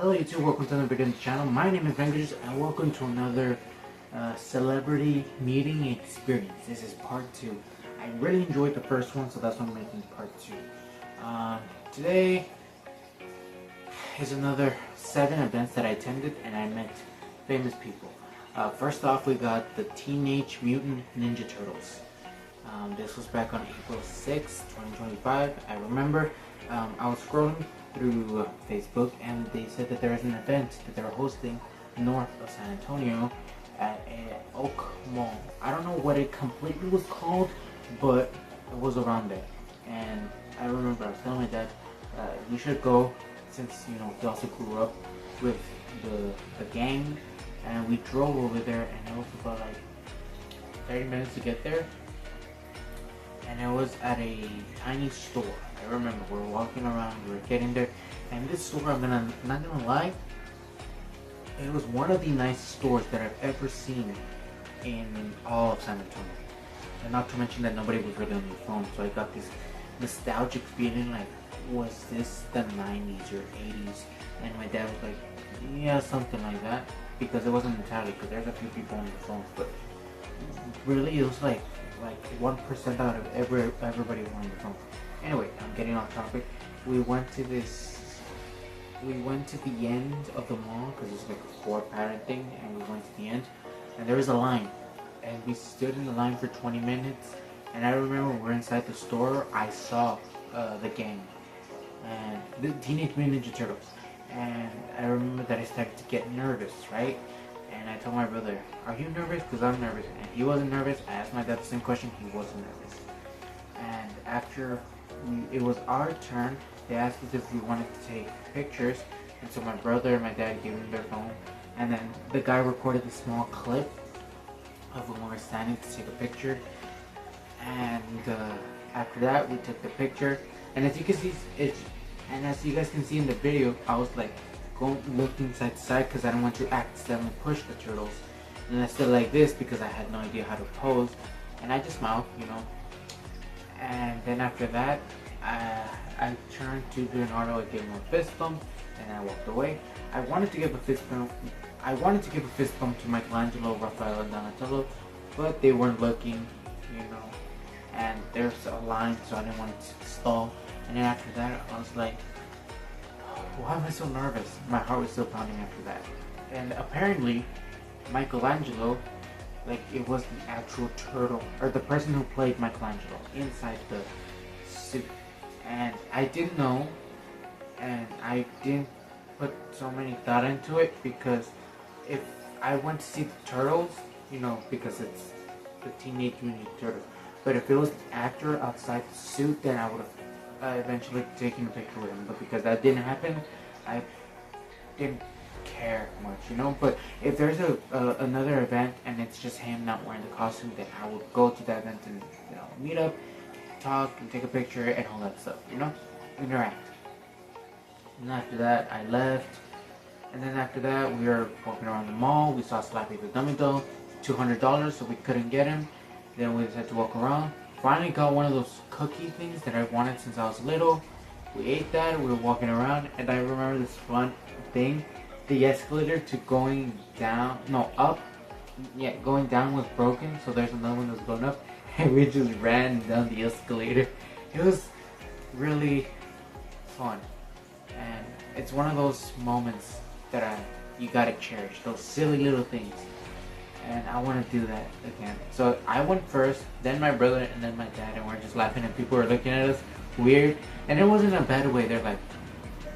Hello YouTube, welcome to another video on the channel. My name is MangoJuice and welcome to another celebrity meeting experience. This is part 2. I really enjoyed the first one, so that's why I'm making part 2. Today is another 7 events that I attended and I met famous people. First off, we got the Teenage Mutant Ninja Turtles. This was back on April 6, 2025. I remember I was scrolling through Facebook and they said that there is an event that they were hosting north of San Antonio at Oak Mall. I don't know what it completely was called, but it was around there. And I remember I was telling my dad, we should go, since he also grew up with the gang, and we drove over there, and it was about like 30 minutes to get there. And it was at a tiny store. I remember we were walking around, we were getting there, and this store, I'm not gonna lie, it was one of the nicest stores that I've ever seen in all of San Antonio. And not to mention that nobody was really on their phone, so I got this nostalgic feeling like, was this the 90s or 80s? And my dad was like, yeah, something like that, because it wasn't entirely, because there's a few people on the phones, but really it was like 1% out of everybody on the phone. Anyway, I'm getting off topic. We went to the end of the mall because it's like a floor pattern thing, and we went to the end, and there was a line, and we stood in the line for 20 minutes. And I remember when we were inside the store, I saw the gang and the Teenage Mutant Ninja Turtles, and I remember that I started to get nervous, right? And I told my brother, "Are you nervous?" Because I'm nervous, and he wasn't nervous. I asked my dad the same question. He wasn't nervous. And after it was our turn, they asked us if we wanted to take pictures, and so my brother and my dad gave them their phone, and then the guy recorded a small clip of when we were standing to take a picture. And after that, we took the picture, and as you can see, as you guys can see in the video, I was like looking side to side because I didn't want to accidentally push the turtles, and I stood like this because I had no idea how to pose, and I just smiled, And then after that, I turned to Leonardo, I gave him a fist bump, and I walked away. I wanted to give a fist bump to Michelangelo, Raphael, and Donatello, but they weren't looking, and there's a line, so I didn't want to stall. And then after that, I was like, why am I so nervous? My heart was still pounding after that. And apparently, Michelangelo, it was the actual turtle, or the person who played Michelangelo inside the suit. And I didn't know, and I didn't put so many thought into it, because if I went to see the turtles, because it's the Teenage Mutant Ninja Turtles, but if it was the actor outside the suit, then I would have eventually taken a picture with him. But because that didn't happen, I didn't care much, But if there's another event and it's just him not wearing the costume, then I would go to that event and meet up, talk, and take a picture and all that stuff, interact. And after that, I left. And then after that, we were walking around the mall. We saw Slappy the Dummy Doll, $200, so we couldn't get him. Then we decided to walk around. Finally got one of those cookie things that I wanted since I was little. We ate that, we were walking around, and I remember this fun thing. The escalator to going down was broken, so there's another one that's going up, and we just ran down the escalator. It was really fun, and it's one of those moments that you gotta cherish, those silly little things. And I want to do that again. So I went first, then my brother, and then my dad, and we're just laughing, and people were looking at us weird. And it wasn't a bad way. They're like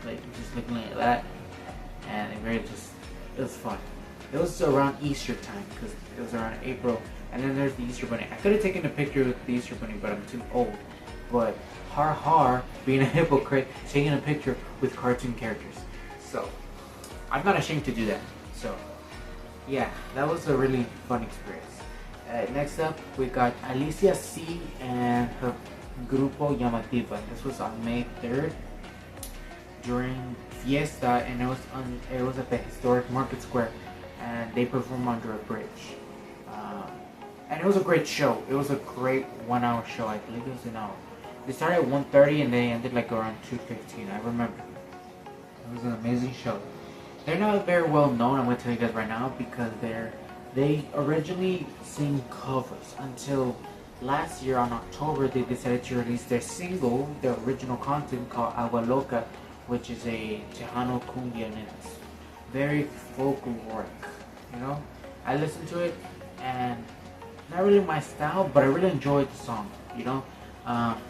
just looking at that, and it was fun. It was around Easter time, because it was around April, and then there's the Easter Bunny. I could have taken a picture with the Easter Bunny, but I'm too old. But being a hypocrite, taking a picture with cartoon characters. So I'm not ashamed to do that. So yeah, that was a really fun experience. Next up, we got Alicia C and her Grupo Llamativa. This was on May 3rd during Fiesta, and it was at the historic Market Square, and they performed under a bridge. And it was a great show. It was a great 1-hour show. I believe it was an hour. They started at 1:30 and they ended around 2:15. I remember. It was an amazing show. They're not very well known. I'm gonna tell you guys right now because they originally sing covers until last year on October they decided to release their single, their original content called Agua Loca, which is a Tejano cumbia and it's very folkloric. You know, I listened to it and not really my style, but I really enjoyed the song. You know, um,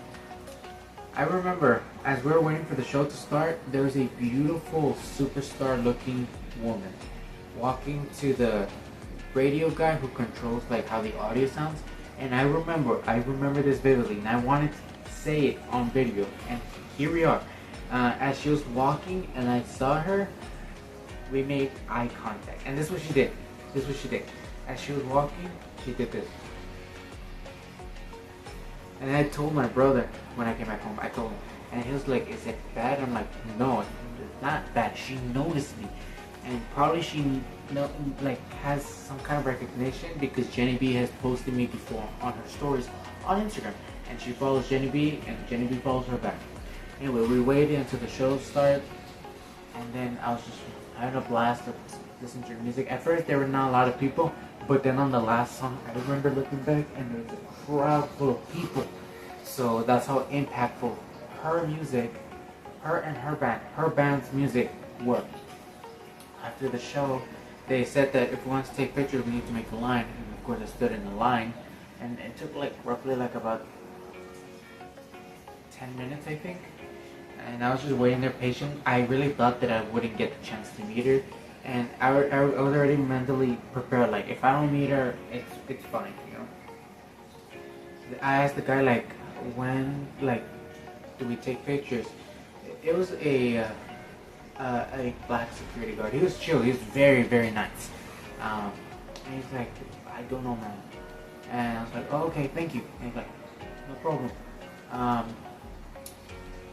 I remember as we were waiting for the show to start, there was a beautiful superstar looking woman walking to the radio guy who controls like how the audio sounds. And I remember this vividly, and I wanted to say it on video. And here we are. As she was walking, and I saw her, we made eye contact. And this is what she did. This is what she did. As she was walking, she did this. And I told my brother when I came back home, I told him, and he was like, "Is it bad?" I'm like, "No, it's not bad." She noticed me, and probably she like has some kind of recognition because Jenny B has posted me before on her stories on Instagram, and she follows Jenny B, and Jenny B follows her back. Anyway, we waited until the show started, and then I was just having a blast of listening to her music. At first, there were not a lot of people, but then on the last song, I remember looking back, and there was a crowd full of people. So that's how impactful her music, her and her band's music were. After the show, they said that if we want to take pictures, we need to make a line. And of course, I stood in the line, and it took like roughly like about 10 minutes, I think. And I was just waiting there patient. I really thought that I wouldn't get the chance to meet her, and I was already mentally prepared. Like if I don't meet her, it's fine, you know. I asked the guy like, when like do we take pictures? It was a black security guard. He was chill. He was very very nice. And he's like, I don't know, man. And I was like, oh, okay, thank you. And he's like, no problem.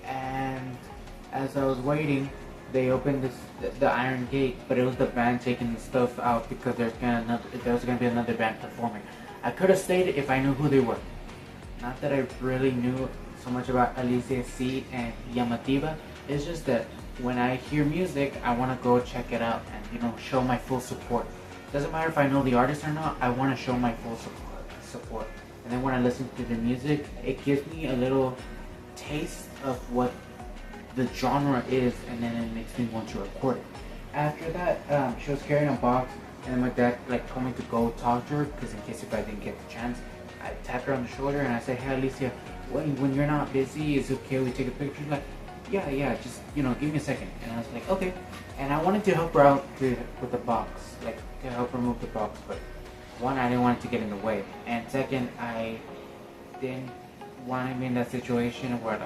And as I was waiting, they opened the iron gate, but it was the band taking the stuff out because there was gonna be another band performing. I could have stayed if I knew who they were. Not that I really knew so much about Alicia C and Llamativa. It's just that when I hear music, I want to go check it out and show my full support. Doesn't matter if I know the artist or not. I want to show my full support. And then when I listen to the music, it gives me a little taste of what the genre is, and then it makes me want to record it. After that, she was carrying a box, and my dad told me to go talk to her because in case if I didn't get the chance, I tapped her on the shoulder and I said, "Hey Alicia, when you're not busy, is it okay we take a picture?" She's like, yeah, just give me a second. And I was like, okay. And I wanted to help her out with the box, to help her move the box, but one, I didn't want it to get in the way, and second, I didn't want to be in that situation where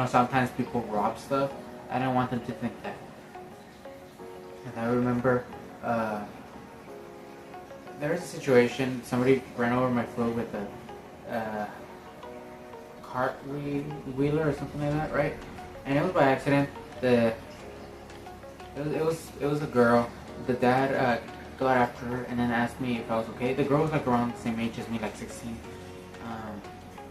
sometimes people rob stuff. I didn't want them to think that. And I remember there was a situation, somebody ran over my foot with a cart wheeler or something like that, right? And it was by accident. It was a girl. The dad got after her and then asked me if I was okay. The girl was around the same age as me, 16.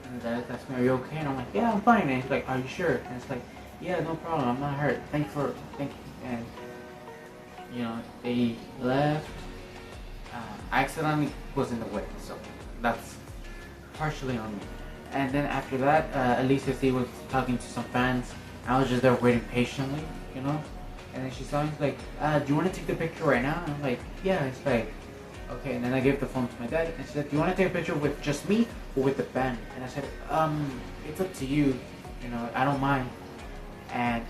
And the dad asked me, "Are you okay?" And I'm like, "Yeah, I'm fine." And he's like, "Are you sure?" And it's like, "Yeah, no problem. I'm not hurt. Thank you." And they left. I accidentally was in the way, so that's partially on me. And then after that, Alicia C was talking to some fans. I was just there waiting patiently, And then she saw me, like, "Do you want to take the picture right now?" And I'm like, "Yeah." It's like, okay. And then I gave the phone to my dad, and she said, "Do you want to take a picture with just me or with the band?" And I said, "It's up to you. I don't mind." And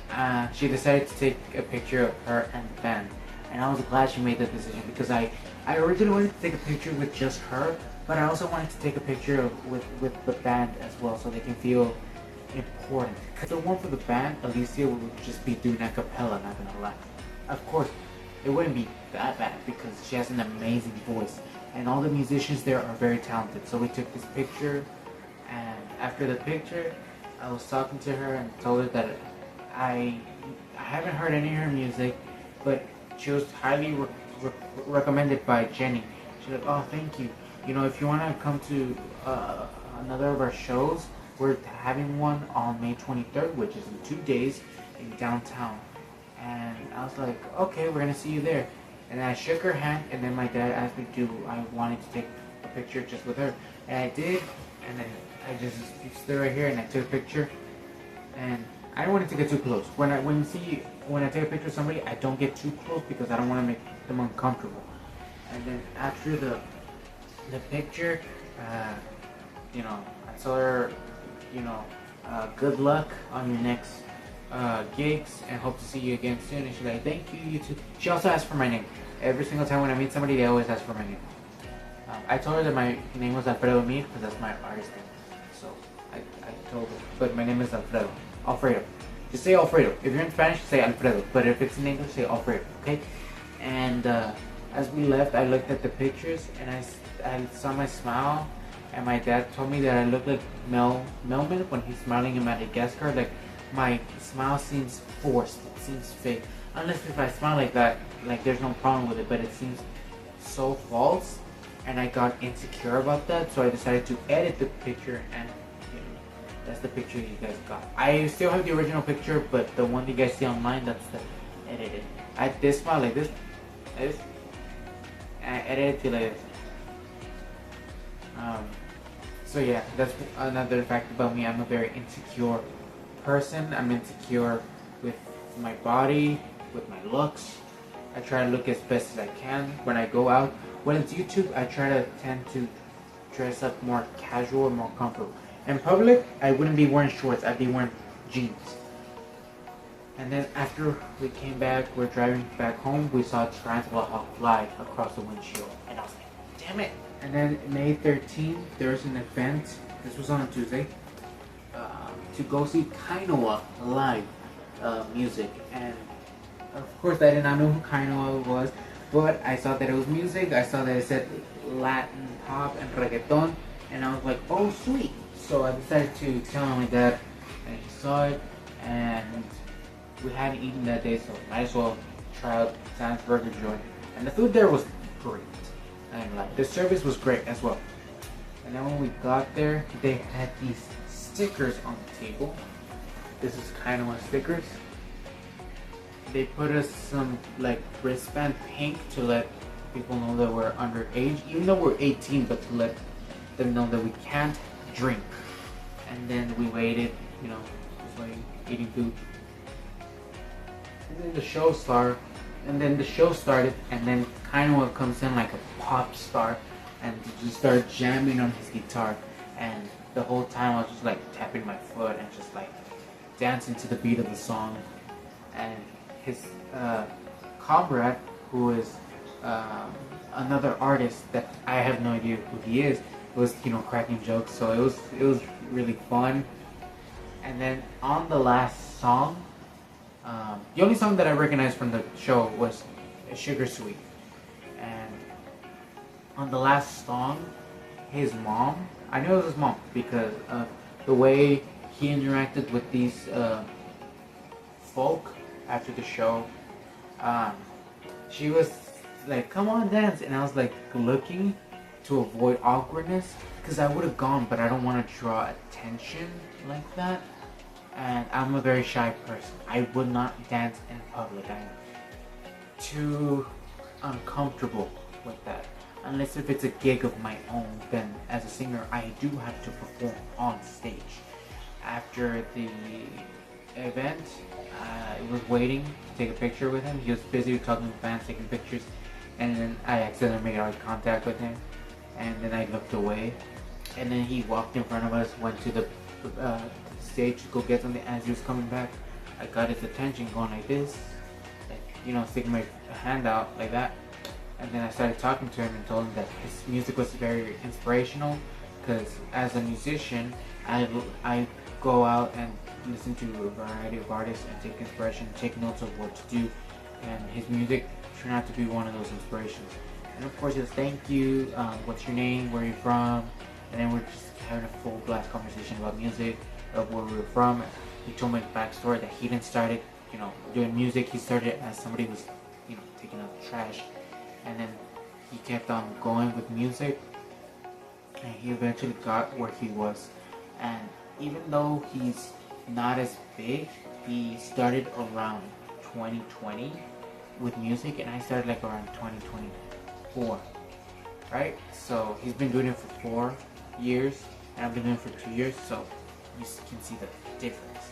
she decided to take a picture of her and the band. And I was glad she made that decision because I originally wanted to take a picture with just her, but I also wanted to take a picture with the band as well so they can feel important. Because the one for the band, Alicia would just be doing a cappella, not gonna lie. Of course, it wouldn't be that bad because she has an amazing voice. And all the musicians there are very talented. So we took this picture, and after the picture, I was talking to her and told her that I haven't heard any of her music, but she was highly recommended by Jenny. She's like, "Oh, thank you. If you want to come to another of our shows, we're having one on May 23rd, which is in 2 days in downtown. And I was like, okay, we're gonna see you there. And I shook her hand, and then my dad asked me to, I wanted to take a picture just with her. And I did, and then I just stood right here and I took a picture. And I don't want it to get too close. When I take a picture of somebody, I don't get too close because I don't want to make them uncomfortable. And then after the picture, I told her, good luck on your next gigs and hope to see you again soon. And she's like, thank you, you too. She also asked for my name. Every single time when I meet somebody, they always ask for my name. I told her that my name was Alfredo Mir because that's my artist name. So I told her, but my name is Alfredo. Alfredo. Just say Alfredo. If you're in Spanish, say Alfredo. But if it's in English, say Alfredo. Okay? And as we left, I looked at the pictures and I saw my smile. And my dad told me that I look like Melman when he's smiling in Madagascar. Like, my smile seems forced. It seems fake. Unless if I smile like that, like there's no problem with it. But it seems so false. And I got insecure about that. So I decided to edit the picture, and that's the picture you guys got. I still have the original picture, but the one you guys see online, that's the edited. I did smile like this. I edited to like this. So yeah, that's another fact about me. I'm a very insecure person. I'm insecure with my body, with my looks. I try to look as best as I can when I go out. When it's YouTube, I try to tend to dress up more casual and more comfortable. In public, I wouldn't be wearing shorts. I'd be wearing jeans. And then after we came back, we're driving back home, we saw a tarantula hawk fly across the windshield. And I was like, damn it. And then May 13th, there was an event, this was on a Tuesday, to go see Kainoa live music. And of course I did not know who Kainoa was, but I saw that it was music. I saw that it said Latin pop and reggaeton, and I was like, oh sweet. So I decided to tell my dad, and he saw it, and we hadn't eaten that day, so might as well try out Sam's Burger joint. And the food there was great. And like the service was great as well. And then when we got there, they had these stickers on the table. This is kind of what stickers. They put us some like wristband pink to let people know that we're underage, even though we're 18, but to let them know that we can't drink. And then we waited, just waiting, eating food. And then the show started. And then Kainoa comes in like a pop star and just started jamming on his guitar. And the whole time I was just like tapping my foot and just like dancing to the beat of the song. And his comrade, who is another artist that I have no idea who he is, was cracking jokes. So it was really fun. And then on the last song, the only song that I recognized from the show was Sugar Sweet. And on the last song, his mom, I knew it was his mom because of the way he interacted with these folk after the show. She was like, come on, dance. And I was like looking to avoid awkwardness because I would have gone, but I don't want to draw attention like that. And I'm a very shy person. I would not dance in public. I'm too uncomfortable with that. Unless if it's a gig of my own, then as a singer, I do have to perform on stage. After the event, I was waiting to take a picture with him. He was busy talking to fans, taking pictures. And then I accidentally made eye contact with him. And then I looked away. And then he walked in front of us, went to the stage to go get something. As he was coming back, I got his attention going like this, like, sticking my hand out like that. And then I started talking to him and told him that his music was very inspirational because as a musician, I go out and listen to a variety of artists and take inspiration, take notes of what to do, and his music turned out to be one of those inspirations. And of course, just thank you, what's your name, where are you from, and then we're just having a full blast conversation about music, of where we were from. He told me the backstory that he didn't start it, doing music. He started as somebody was, taking out the trash, and then he kept on going with music, and he eventually got where he was. And even though he's not as big, he started around 2020 with music, and I started like around 2024, right? So he's been doing it for 4 years, and I've been doing it for 2 years, so you can see the difference.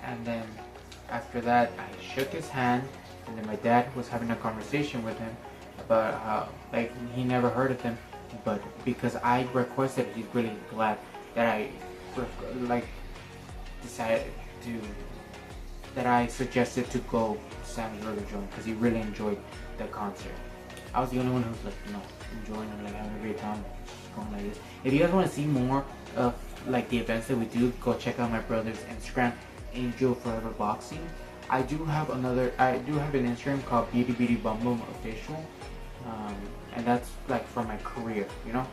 And then after that, I shook his hand, and then my dad was having a conversation with him about how, like, he never heard of them, but because I requested, he's really glad that I, like, decided to, that I suggested to go to Sammy's Burger Joint, because he really enjoyed the concert. I was the only one who was like, you know, enjoying and like having a great time, just going like this. If you guys want to see more of like the events that we do, go check out my brother's Instagram, Angel Forever Boxing. I do have an Instagram called Beauty Beauty Bum Bum Official, and that's like for my career, you know.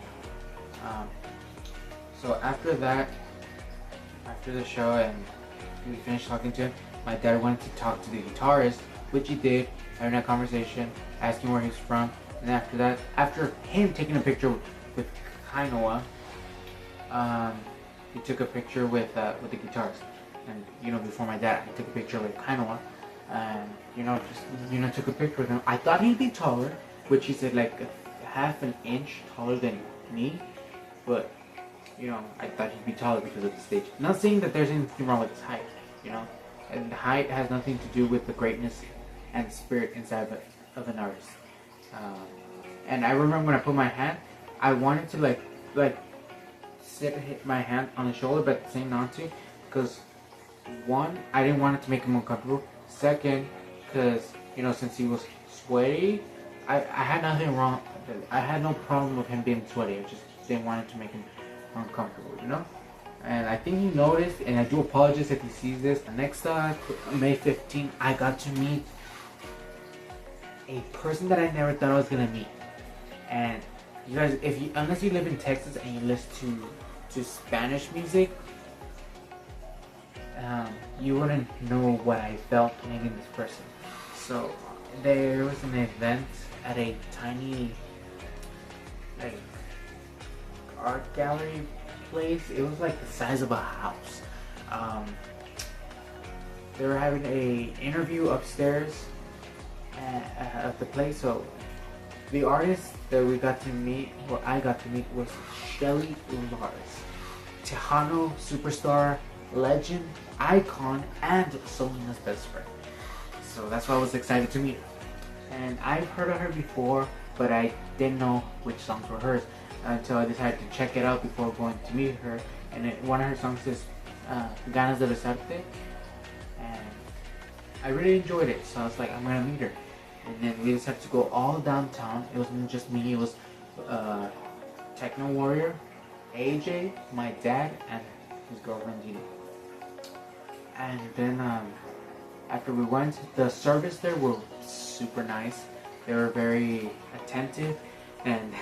So after that, after the show and we finished talking to him, my dad wanted to talk to the guitarist, which he did, having a conversation, asking where he's from, and after that, after him taking a picture with Kainoa, he took a picture with the guitarist. And you know, before my dad, I took a picture with Kainoa, and just took a picture with him. I thought he'd be taller, which he said like half an inch taller than me, but you know, I thought he'd be taller because of the stage. Not saying that there's anything wrong with his height, you know, and height has nothing to do with the greatness and spirit inside of an artist. And I remember when I put my hand, I wanted to like hit my hand on the shoulder, but at the same not to, because one, I didn't want it to make him uncomfortable. Second, because you know, since he was sweaty, I had nothing wrong. I had no problem with him being sweaty. I just didn't want it to make him uncomfortable, you know. And I think he noticed, and I do apologize if he sees this. The next May 15th, I got to meet a person that I never thought I was gonna meet. And you guys, unless you live in Texas and you listen to Spanish music, you wouldn't know what I felt meeting this person. So there was an event at a tiny like art gallery place. It was like the size of a house. They were having a interview upstairs at the place. So the artist that we got to meet, or I got to meet, was Shelly Lars, Tejano superstar, legend, icon, and Selena's best friend. So that's why I was excited to meet her. And I've heard of her before, but I didn't know which songs were hers until I decided to check it out before going to meet her. And one of her songs is Ganas de Besarte, and I really enjoyed it. So I was like, I'm gonna meet her. And then we decided to go all downtown. It wasn't just me, it was Techno Warrior, AJ, my dad, and his girlfriend Gina. And then after we went, the service there were super nice. They were very attentive, and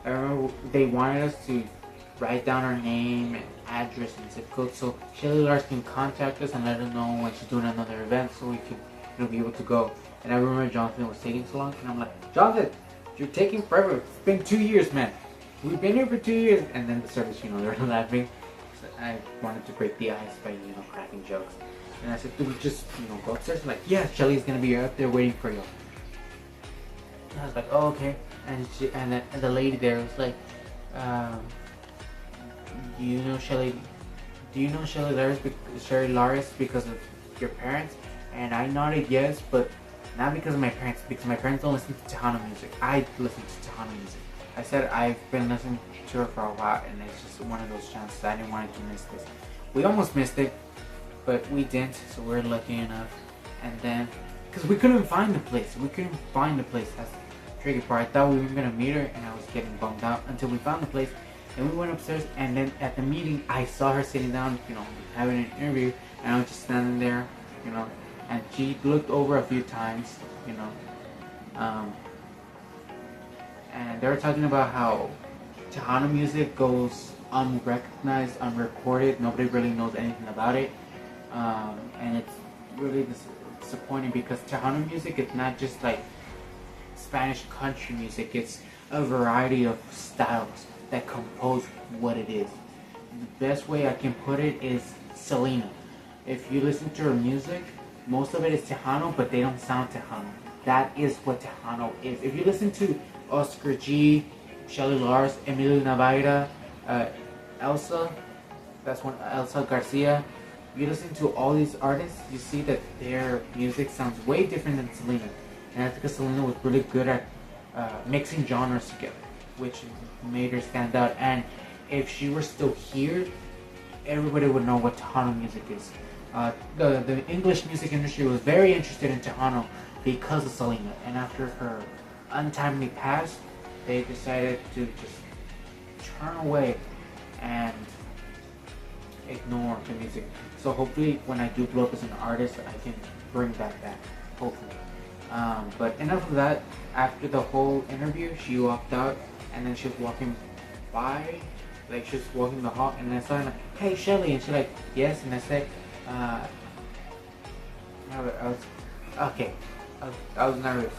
I remember they wanted us to write down our name and address and zip code, so Shelly Lars can contact us and let us know when she's doing another event, so we can be able to go. And I remember Jonathan was taking so long, and I'm like, Jonathan, you're taking forever. It's been 2 years, man. We've been here for 2 years. And then the service, they were laughing. So I wanted to break the ice by, cracking jokes. And I said, do we just, go upstairs? Like, yeah, Shelly's gonna be up there waiting for you. And I was like, oh, okay. And the lady there was like, do you know Shelly Lars because of your parents? And I nodded yes, but not because of my parents, because my parents don't listen to Tejano music. I listen to Tejano music. I said I've been listening to her for a while, and it's just one of those chances. I didn't want to miss this. We almost missed it, but we didn't, so we're lucky enough. And then, because we couldn't find the place. That's the tricky part. I thought we were going to meet her, and I was getting bummed out until we found the place. And we went upstairs, and then at the meeting, I saw her sitting down, having an interview, and I was just standing there, and she looked over a few times, and they were talking about how Tejano music goes unrecognized, unrecorded. Nobody really knows anything about it, and it's really disappointing because Tejano music is not just like Spanish country music. It's a variety of styles that compose what it is. The best way I can put it is Selena. If you listen to her music, most of it is Tejano, but they don't sound Tejano. That is what Tejano is. If you listen to Oscar G, Shelly Lars, Emilio Navaira, Elsa, that's one, Elsa Garcia. You listen to all these artists, you see that their music sounds way different than Selena. And I think Selena was really good at mixing genres together, which made her stand out. And if she were still here, everybody would know what Tejano music is. The English music industry was very interested in Tejano because of Selena. And after her untimely pass, they decided to just turn away and ignore the music. So hopefully when I do blow up as an artist, I can bring that back, hopefully. But enough of that. After the whole interview, she walked out, and then she was walking by, like she was walking the hall, and I saw her like, "Hey Shelly," and she's like, "Yes," and I said, I was okay. I was nervous,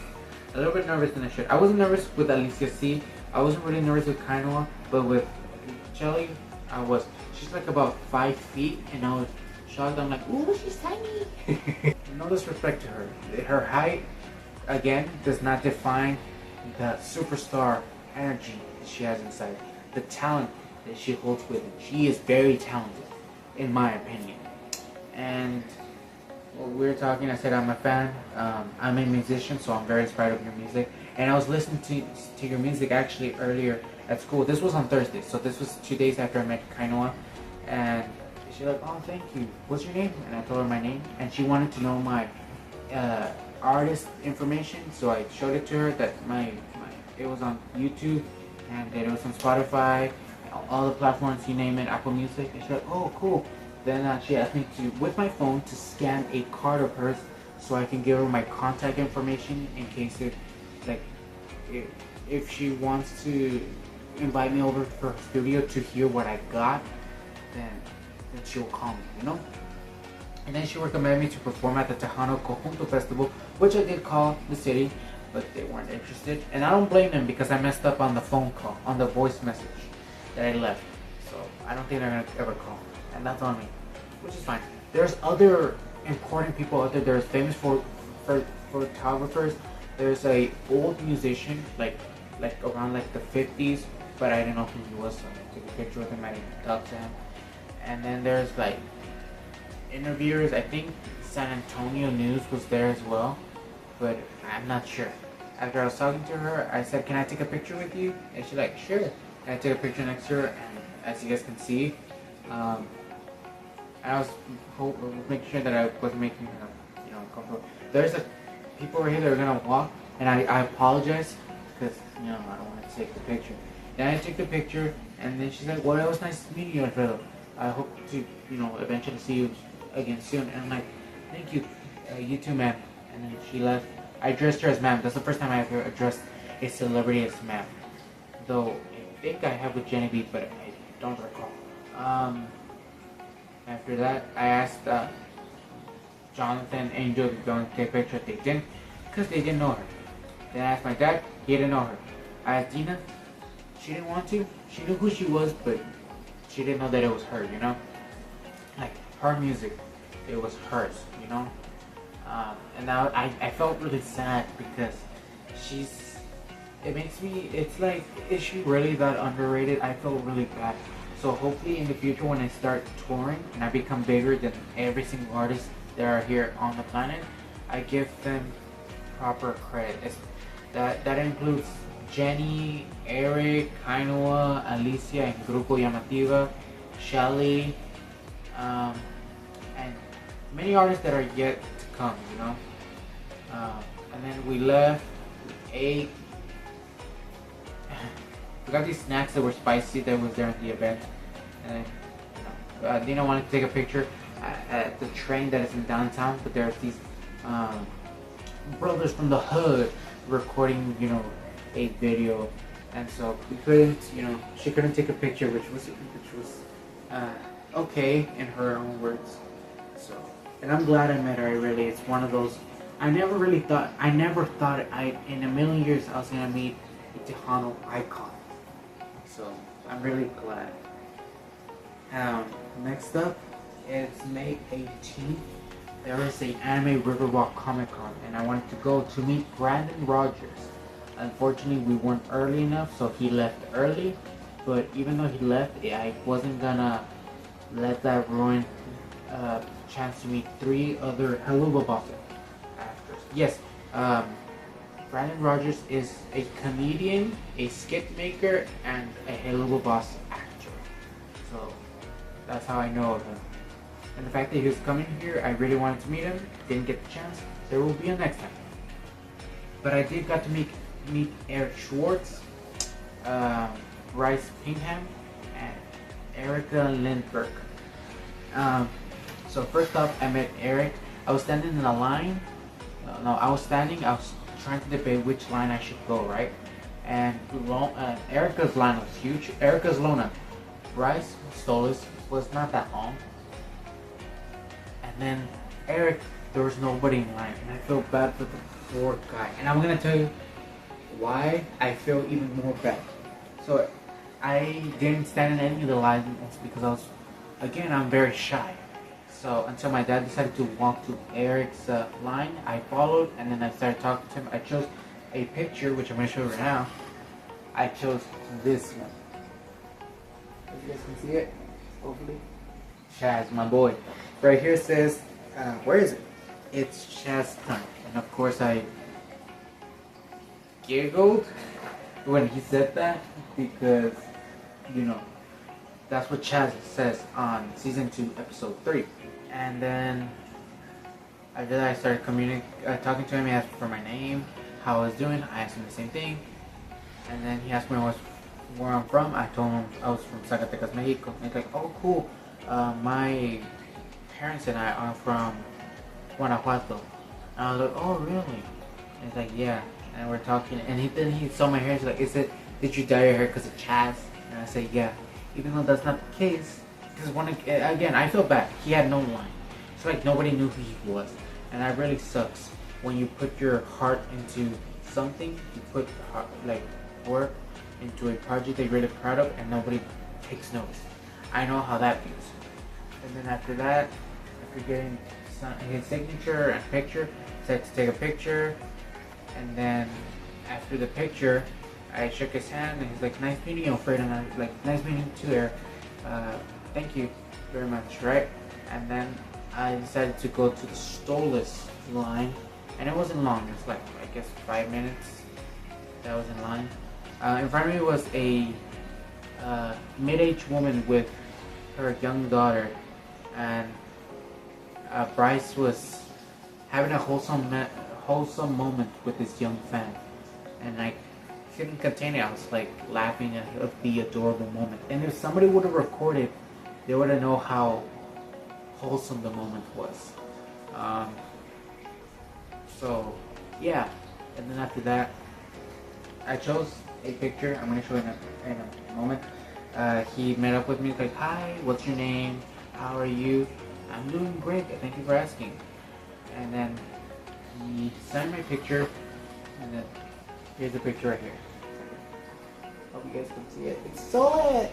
a little bit nervous than I should. I wasn't nervous with Alicia C. I wasn't really nervous with Kainoa, but with Shelly, I was. She's like about 5 feet, and I was shocked. I'm like, "Ooh, she's tiny." No disrespect to her. Her height, again, does not define the superstar energy that she has inside. The talent that she holds within. She is very talented, in my opinion. And when we were talking, I said I'm a fan. I'm a musician, so I'm very inspired of your music. And I was listening to your music actually earlier at school. This was on Thursday, so this was 2 days after I met Kainoa. And she's like, "Oh, thank you. What's your name?" And I told her my name, and she wanted to know my artist information. So I showed it to her that it was on YouTube and that it was on Spotify, all the platforms, you name it, Apple Music. And she's like, "Oh, cool." Then she asked me to, with my phone, to scan a card of hers so I can give her my contact information in case if she wants to invite me over to her studio to hear what I got, then she'll call me, you know? And then she recommended me to perform at the Tejano Conjunto Festival, which I did call the city, but they weren't interested. And I don't blame them because I messed up on the phone call, on the voice message that I left. So I don't think they're gonna ever call. And that's on me, which is fine. There's other important people out there. There's famous for photographers. There's a old musician, like around like the 50s, but I didn't know who he was, so I took a picture with him. I didn't talk to him. And then there's like interviewers. I think San Antonio News was there as well, but I'm not sure. After I was talking to her, I said, "Can I take a picture with you?" And she's like, "Sure." And I took a picture next to her, and as you guys can see, I was making sure that I wasn't making her, uncomfortable. There's people over here that are gonna walk, and I apologize because I don't want to take the picture. Then I took the picture, and then she's like, "Well, it was nice meeting you, Alfredo. I hope to, eventually see you again soon." And I'm like, "Thank you, you too, ma'am." And then she left. I addressed her as ma'am. That's the first time I ever addressed a celebrity as ma'am. Though I think I have with Genevieve, but I don't recall. After that, I asked Jonathan and Angel if they wanted to take a picture. They didn't, because they didn't know her. Then I asked my dad. He didn't know her. I asked Dina. She didn't want to. She knew who she was, but she didn't know that it was her, Like, her music, it was hers, And now I felt really sad because it's like, is she really that underrated? I felt really bad. So hopefully in the future when I start touring and I become bigger than every single artist that are here on the planet, I give them proper credit. That includes Jenny, Eric, Kainoa, Alicia, and Grupo Llamativa, Shelly, and many artists that are yet to come, And then we left, we ate. We got these snacks that were spicy that was there at the event. And then, Dina wanted to take a picture at the train that is in downtown, but there's these brothers from the hood recording, a video, and so we couldn't, she couldn't take a picture, which was okay in her own words. So, and I'm glad I met her. It's one of those. I never thought in a million years I was gonna meet a Tejano icon. So I'm really glad. Next up, it's May 18th. there was a anime Riverwalk Comic Con, and I wanted to go to meet Brandon Rogers. Unfortunately, we weren't early enough, so he left early. But even though he left, I wasn't gonna let that ruin chance to meet three other Helluva Boss actors. Yes, Brandon Rogers is a comedian, a skit maker, and a Helluva Boss actor. So that's how I know of him. And the fact that he was coming here, I really wanted to meet him. Didn't get the chance. There will be a next time. But I did got to meet Eric Schwartz, Bryce Pingham, and Erica Lindbergh. So first off, I met Eric. I was standing in a line. I was trying to debate which line I should go, right? And Erica's line was huge. Erica's Lona. Bryce Stolas was not that long. And then Eric, there was nobody in line. And I feel bad for the poor guy. And I'm going to tell you why I feel even more bad. So I didn't stand in any of the lines because I'm very shy. So until my dad decided to walk to Eric's line, I followed, and then I started talking to him. I chose a picture, which I'm going to show you right now. I chose this one. You guys can see it, hopefully. Chaz, my boy. Right here says, where is it? It's Chaz time. And of course I giggled when he said that because, that's what Chaz says on season 2, episode 3. And then after that, I started talking to him. He asked for my name, how I was doing. I asked him the same thing. And then he asked me where I'm from. I told him I was from Zacatecas, Mexico. And he's like, oh, cool. My parents and I are from Guanajuato. And I was like, oh, really? And he's like, yeah. And we're talking. And then he saw my hair. He's like, did you dye your hair because of Chaz? And I said, yeah. Even though that's not the case. Because again, I feel bad. He had no line. It's like nobody knew who he was. And that really sucks. When you put your heart into something, you put work into a project that you're really proud of and nobody takes notice. I know how that feels. And then after that, after getting his signature and picture, I decided to take a picture. And then after the picture, I shook his hand and he's like, nice meeting you, Fred. And I was like, nice meeting you too, Eric. Thank you very much, right? And then I decided to go to the Stolas line. And it wasn't long, it's like, I guess 5 minutes that I was in line. In front of me was a mid-aged woman with her young daughter. And Bryce was having a wholesome moment with his young fan. And I couldn't contain it. I was like laughing at the adorable moment. And if somebody would have recorded, they would have known how wholesome the moment was. So yeah, and then after that, I chose a picture. I'm gonna show you in a moment. He met up with me, like, hi, what's your name? How are you? I'm doing great. Thank you for asking. And then he signed my picture, and then here's the picture right here. Hope you guys can see it. It's Solex!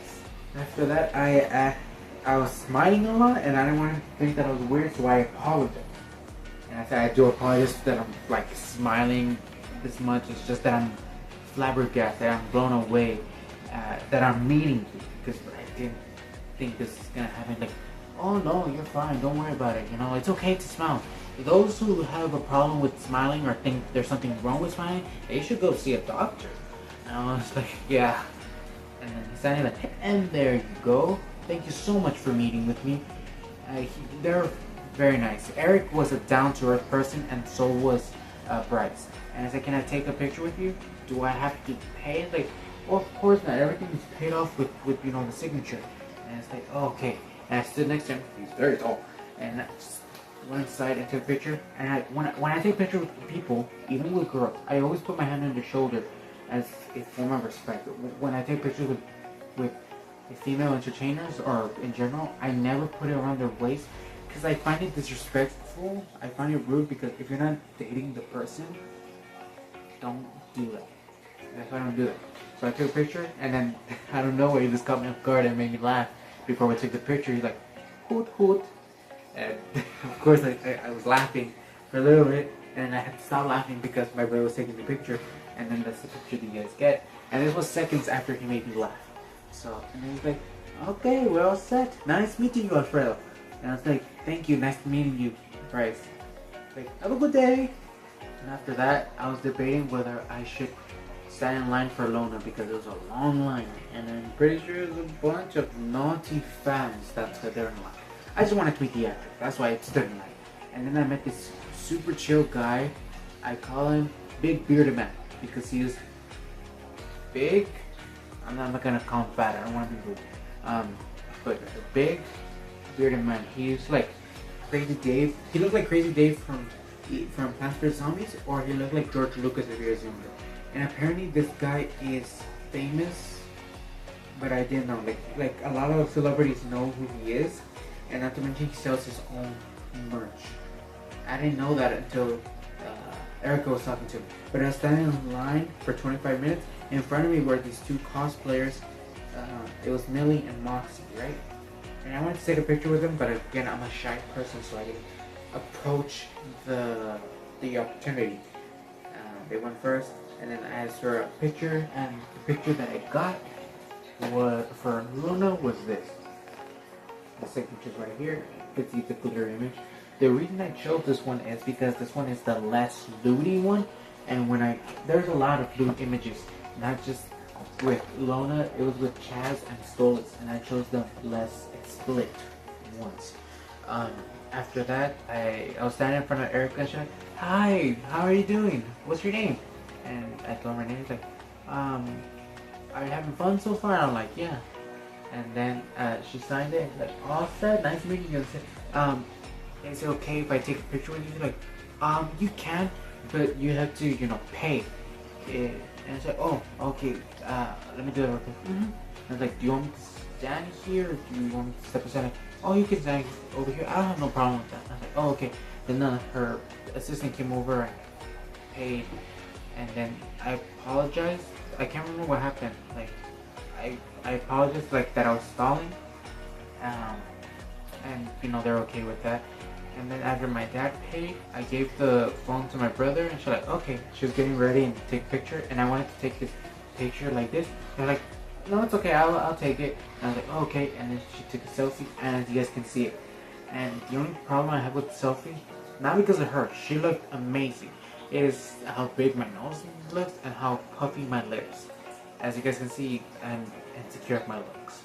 After that, I was smiling a lot, and I didn't want to think that I was weird, so I apologized. And I said, I do apologize that I'm like smiling this much. It's just that I'm flabbergasted, that I'm blown away, that I'm meeting you, because I didn't think this is gonna happen. Like, oh no, you're fine, don't worry about it. It's okay to smile. Those who have a problem with smiling or think there's something wrong with smiling, they should go see a doctor. And I was like, yeah. And then he sounded like, and there you go. Thank you so much for meeting with me. They're very nice. Eric was a down-to-earth person, and so was Bryce. And I said, can I take a picture with you? Do I have to pay? Like, well, of course not. Everything is paid off with the signature. And it's like, oh, okay. And I stood next to him. He's very tall. And I just went inside and took a picture. And when I take a picture with people, even with girls, I always put my hand on their shoulder as a form of respect. When I take pictures with female entertainers or in general, I never put it around their waist because I find it disrespectful. I find it rude because if you're not dating the person, don't do that. That's why I don't do it. So I took a picture, and then out of nowhere, he just caught me off guard and made me laugh. Before we took the picture, he's like, hoot hoot. And of course I was laughing for a little bit, and I had to stop laughing because my brother was taking the picture, and then that's the picture that you guys get. And this was seconds after he made me laugh. So, and he was like, okay, we're all set. Nice meeting you, Alfredo. And I was like, thank you, nice meeting you, Bryce. Like, have a good day. And after that, I was debating whether I should stand in line for Lona because it was a long line, and I'm pretty sure there's a bunch of naughty fans that stood there in line. I just wanted to meet the actor, that's why I stood in line. And then I met this super chill guy. I call him Big Bearded Man because he is big. I'm not gonna call him fat, I don't want to be rude. But a big bearded man. He's like Crazy Dave. He looked like Crazy Dave from Plants vs Zombies, or he looked like George Lucas if he was younger. And apparently this guy is famous, but I didn't know. Like a lot of celebrities know who he is, and not to mention he sells his own merch. I didn't know that until Erica was talking to me. But I was standing in line for 25 minutes. In front of me were these two cosplayers. It was Millie and Moxie, right? And I wanted to take a picture with them, but again, I'm a shy person, so I didn't approach the opportunity. They went first, and then I asked for a picture, and the picture that I got was for Luna was this. The second picture's right here. You can see the clear image. The reason I chose this one is because this one is the less lewdy one, and there's a lot of lewd images, not just with Lona, it was with Chaz and Stolas, and I chose the less explicit ones. After that, I was standing in front of Erica, and she's like, hi, how are you doing? What's your name? And I told her my name. She's like, are you having fun so far? And I'm like, yeah. And then she signed it, like, all set, nice meeting you. Is it okay if I take a picture with you? She's like, you can, but you have to, pay. And it's like, oh, okay, let me do that real quick. And I was like, do you want me to stand here, or do you want me to step aside? Like, oh, you can stand over here. I don't have no problem with that. And I was like, oh, okay. Then her assistant came over and paid, and then I apologized. I can't remember what happened. Like, I apologized, like, that I was stalling, and they're okay with that. And then after my dad paid, I gave the phone to my brother, and she's like, okay. She was getting ready and take a picture, and I wanted to take this picture like this. They're like, no, it's okay, I'll take it. And I was like, oh, okay. And then she took a selfie, and as you guys can see it. And the only problem I have with the selfie, not because of her, she looked amazing, is how big my nose looks and how puffy my lips. As you guys can see, I'm insecure of my looks.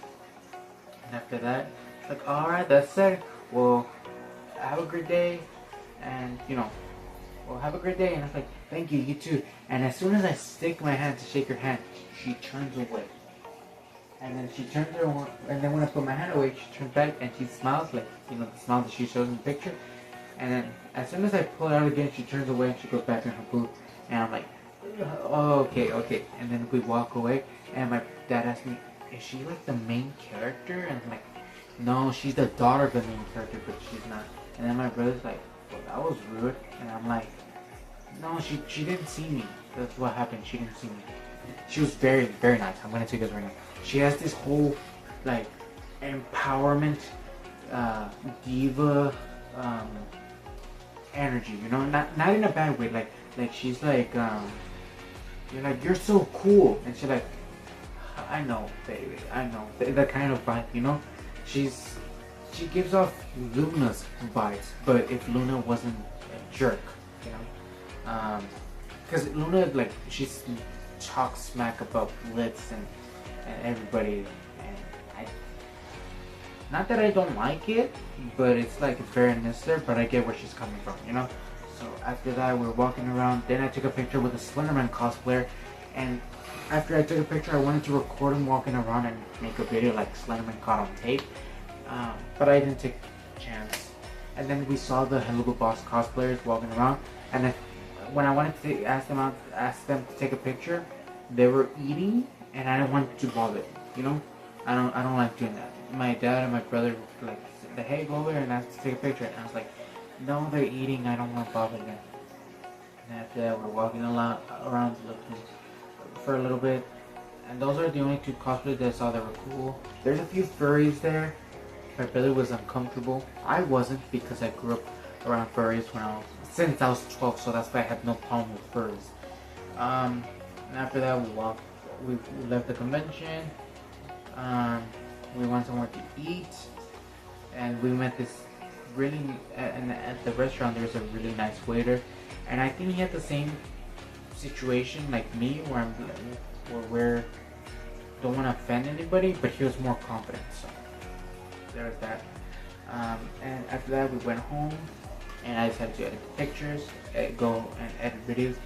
And after that, it's like, alright, that's it. Well, have a great day, and have a great day. And I was like, thank you, you too. And as soon as I stick my hand to shake her hand, she turns away. And then she turns her, and then when I put my hand away, she turns back and she smiles, like, the smile that she shows in the picture. And then as soon as I pull it out again, she turns away and she goes back in her booth. And I'm like, oh, okay. And then we walk away, and my dad asked me, is she like the main character? And I'm like, no, she's the daughter of the main character, but she's not. And then my brother's like, well, that was rude. And I'm like, no, she didn't see me. That's what happened. She didn't see me. She was very, very nice. I'm gonna take this right now. She has this whole, like, empowerment, diva, energy. Not in a bad way. Like she's like, you're like, you're so cool, and she's like, I know, baby, I know. That kind of vibe, She gives off Luna's vibes, but if Luna wasn't a jerk, because Luna, like, she's talk smack about Blitz and everybody, and not that I don't like it, but it's like, it's very unnecessary, but I get where she's coming from, So after that, we're walking around. Then I took a picture with a Slenderman cosplayer, and after I took a picture, I wanted to record him walking around and make a video like Slenderman caught on tape. But I didn't take a chance. And then we saw the Hello Good Boss cosplayers walking around, and when I wanted to ask them to take a picture, they were eating, and I didn't want to bother them, I don't like doing that. My dad and my brother like said, hey, go over there and ask to take a picture, and I was like, no, they're eating, I don't want to bother them. And after that, we're walking around looking for a little bit, and those are the only two cosplayers that I saw that were cool. There's a few furries there. My belly was uncomfortable. I wasn't because I grew up around furries since I was 12, so that's why I had no problem with furries. And after that, we left the convention. We went somewhere to eat, and we met this really, and at the restaurant there was a really nice waiter, and I think he had the same situation like me, where we're don't want to offend anybody, but he was more confident. So there was that. And after that, we went home, and I decided to edit pictures, go and edit videos,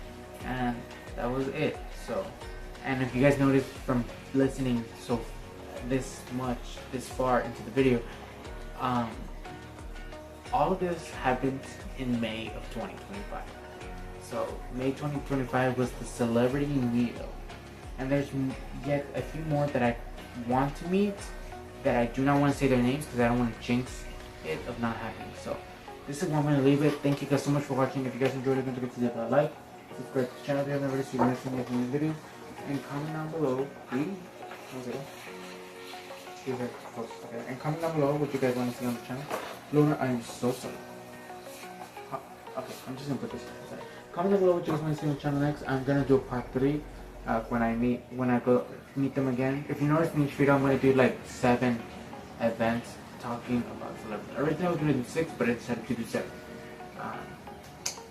and that was it. So, and if you guys noticed from listening this far into the video, all of this happened in May of 2025. So May 2025 was the celebrity meetup, and there's yet a few more that I want to meet that I do not want to say their names because I don't want to jinx it of not happening. So this is where I'm going to leave it. Thank you guys so much for watching. If you guys enjoyed it, don't forget to leave a like, subscribe to the channel if you haven't already, so you can next time new videos, and comment down below, please. Okay. And comment down below what you guys want to see on the channel. Luna, I'm so sorry. Okay, I'm just gonna put this here. Sorry. Comment down below what you guys want to see on the channel next. I'm gonna do a part 3 when I go meet them again. If you notice in each video, I'm gonna do like 7 events talking about celebrities. Originally I was gonna do 6, but I decided to do 7.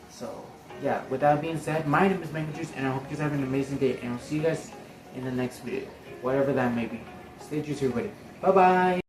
So yeah, with that being said, my name is MangoJuice, and I hope you guys have an amazing day, and I'll see you guys in the next video, whatever that may be. Stay juicy, everybody. Bye bye.